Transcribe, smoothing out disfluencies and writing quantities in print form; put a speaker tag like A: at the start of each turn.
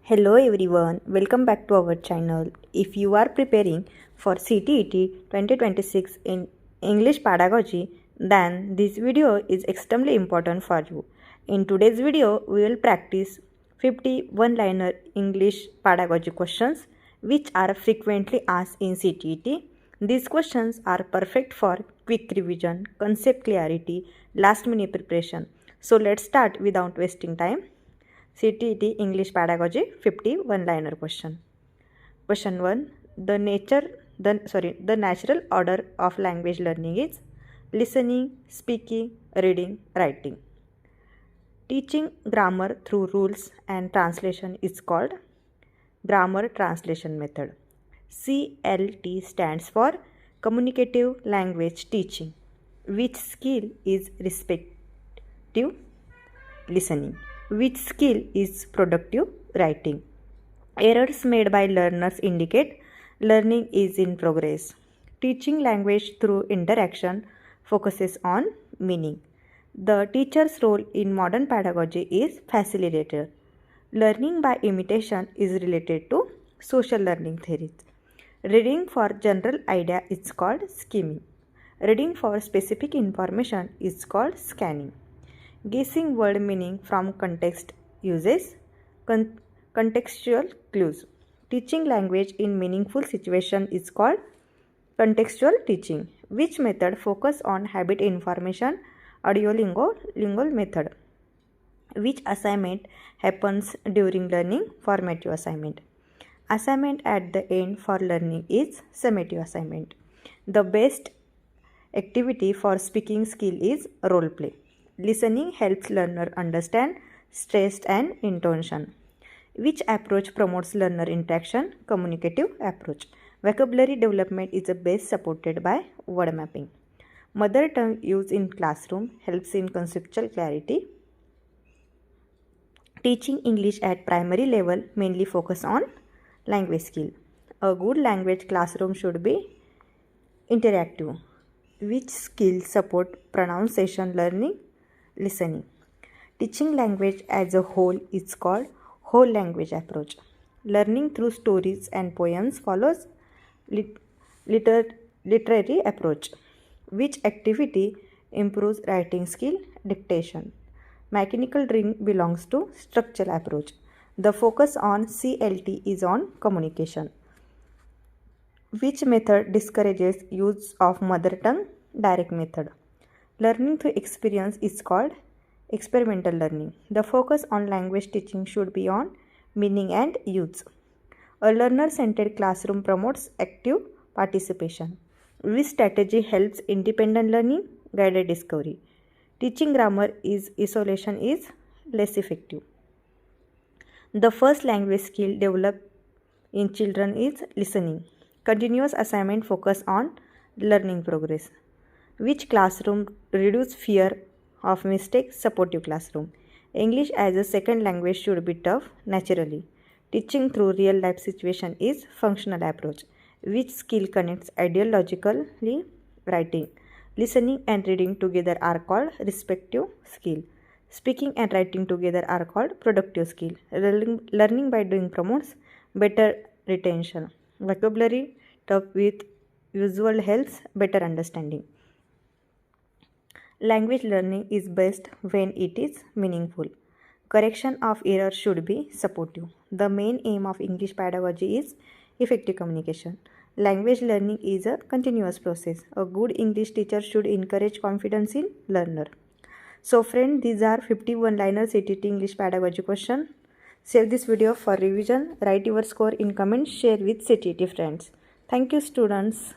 A: Hello everyone, welcome back to our channel. If you are preparing for CTET 2026 in English pedagogy, then this video is extremely important for you. In today's video, we will practice 50 one-liner English pedagogy questions which are frequently asked in CTET. These questions are perfect for quick revision, concept clarity, last-minute preparation. So let's start without wasting time. CTET English Pedagogy 50 one-liner question. Question 1. The natural order of language learning is listening, speaking, reading, writing. Teaching grammar through rules and translation is called grammar translation method. CLT stands for communicative language teaching. Which skill is respective listening? Which skill is productive writing? Errors made by learners indicate learning is in progress. Teaching language through interaction focuses on meaning. The teacher's role in modern pedagogy is facilitator. Learning by imitation is related to social learning theories. Reading for general idea is called skimming. Reading for specific information is called scanning. Guessing word meaning from context uses contextual clues. Teaching language in meaningful situation is called contextual teaching. Which method focus on habit information? Audiolingual method. Which assignment happens during learning? Formative assignment. Assignment at the end for learning is summative assignment. The best activity for speaking skill is role play. Listening helps learner understand stress and intonation. Which approach promotes learner interaction? Communicative approach. Vocabulary development is best supported by word mapping. Mother tongue use in classroom helps in conceptual clarity. Teaching English at primary level mainly focus on language skill. A good language classroom should be interactive. Which skills support pronunciation learning? Listening. Teaching language as a whole is called whole language approach. Learning through stories and poems follows literary approach. Which activity improves writing skill? Dictation. Mechanical reading belongs to structural approach. The focus on CLT is on communication. Which method discourages use of mother tongue? Direct method. Learning through experience is called experimental learning. The focus on language teaching should be on meaning and use. A learner-centered classroom promotes active participation. Which strategy helps independent learning? Guided discovery. Teaching grammar is isolation is less effective. The first language skill developed in children is listening. Continuous assignment focus on learning progress. Which classroom reduce fear of mistakes? Supportive classroom. English as a second language should be tough naturally. Teaching through real life situation is functional approach. Which skill connects ideologically? Writing. Listening and reading together are called respective skill. Speaking and writing together are called productive skill. Learning by doing promotes better retention. Vocabulary tough with visual helps better understanding. Language learning is best when it is meaningful. Correction of error should be supportive. The main aim of English pedagogy is effective communication. Language learning is a continuous process. A good English teacher should encourage confidence in learner. So friend, these are 50 one-liner CTET English pedagogy question. Save this video for revision. Write your score in comments. Share with CTET friends. Thank you students.